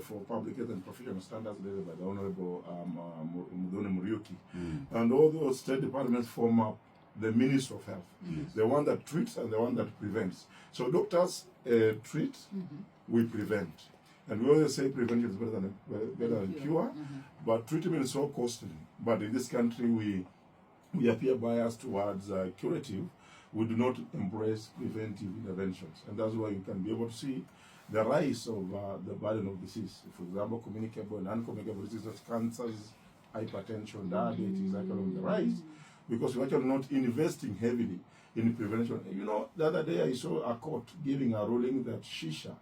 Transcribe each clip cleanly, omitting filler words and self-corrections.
for Public Health and Professional Standards led by the Honorable Mudhone Muriuki. And all those state departments form up the Ministry of Health, the one that treats and the one that prevents. So doctors treat, we prevent. And we always say prevention is better than cure, but treatment is so costly. But in this country, we appear biased towards curative. We do not embrace preventive interventions. And that's why you can be able to see the rise of the burden of disease. For example, communicable and uncommunicable diseases, cancers, hypertension, diabetes, actually on the rise, because we're actually not investing heavily in prevention. You know, the other day I saw a court giving a ruling that shisha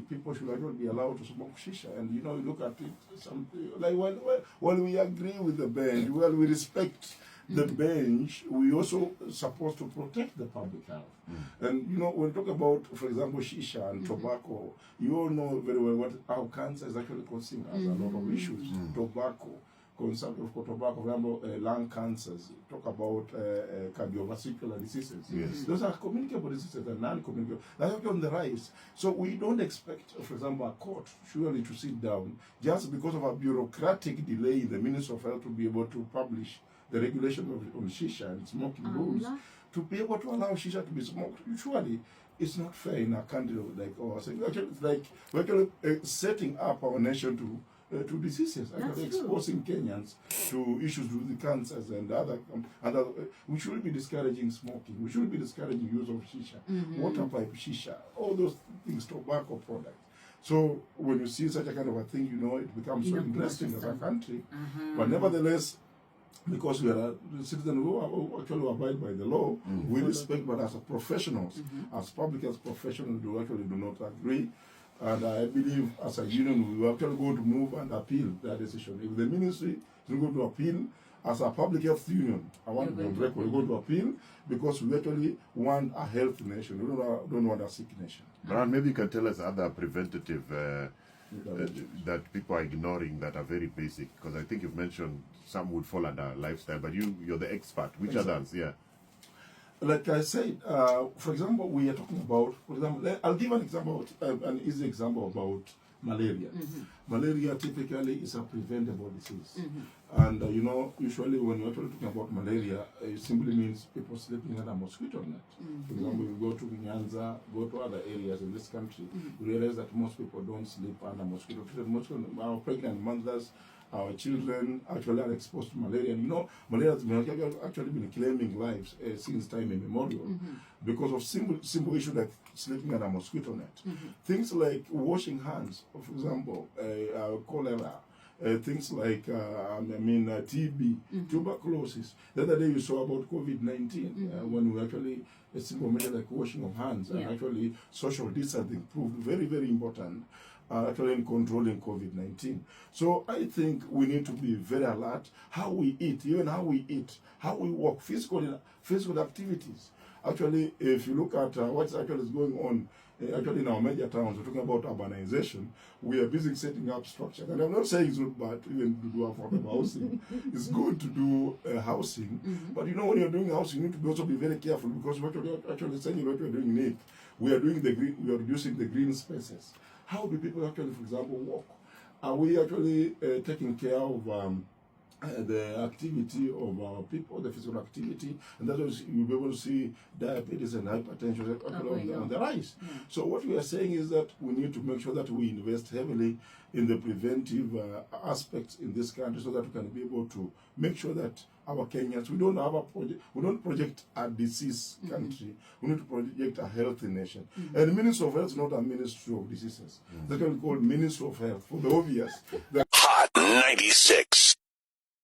people should actually be allowed to smoke shisha. And you know, you look at it, like while we agree with the bench, while we respect the bench, we also supposed to protect the public health. And you know, when we talk about, for example, shisha and tobacco, you all know very well how cancer is actually causing us a lot of issues. Tobacco, consumption of tobacco, for example, lung cancers, talk about cardiovascular diseases. Those are communicable diseases and non-communicable. That's actually on the rise. So we don't expect, for example, a court surely to sit down just because of a bureaucratic delay in the Ministry of Health to be able to publish the regulation on shisha and smoking rules, to be able to allow shisha to be smoked. Surely it's not fair in a country like ours. Actually, it's like we're actually setting up our nation to diseases, actually exposing Kenyans to issues with the cancers and other. We should be discouraging smoking. We should be discouraging use of shisha, water pipe shisha, all those things, tobacco products. So when you see such a kind of a thing, you know, it becomes so interesting as a country. But nevertheless, because we are citizens who actually abide by the law, we respect, but as professionals, as public health professionals, we actually do not agree. And I believe as a union, we are actually going to move and appeal that decision. If the ministry is going to appeal, as a public health union, I want to be on record, we're going to appeal because we actually want a healthy nation. We don't want a sick nation. Brian, maybe you can tell us other preventative that people are ignoring that are very basic, because I think you've mentioned some would fall under lifestyle, but you're the expert. Which others? Yeah. Like I said, for example, we are talking about, for example, I'll give an example, an easy example about malaria. Malaria typically is a preventable disease. And, you know, usually when you're actually talking about malaria, it simply means people sleeping under a mosquito net. For example, you go to Nyanza, go to other areas in this country, you realize that most people don't sleep under mosquito. Our pregnant mothers, our children actually are exposed to malaria. And you know, malaria has actually been claiming lives since time immemorial because of simple issue like sleeping under a mosquito net. Things like washing hands, for example, cholera, things like TB, tuberculosis. The other day you saw about COVID-19 when we actually a simple measure like washing of hands and actually social distancing proved very, very important. Actually in controlling COVID-19. So I think we need to be very alert how we eat, even how we eat, how we walk, physical activities. Actually, if you look at what's actually going on actually in our major towns, we're talking about urbanization, we are busy setting up structures. And I'm not saying it's not bad even to do affordable housing. It's good to do housing. But you know, when you're doing housing, you need to also be very careful because what you're actually saying, what we're doing in it, we are reducing the green spaces. How do people actually, for example, walk? Are we actually taking care of the activity of our people, the physical activity? And that's why you'll be able to see diabetes and hypertension on the rise. So what we are saying is that we need to make sure that we invest heavily in the preventive aspects in this country so that we can be able to make sure that our Kenyans, we don't project a disease country, we need to project a healthy nation. And the Ministry of Health is not a ministry of diseases. That's what we call Ministry of Health, for the obvious. Hot 96.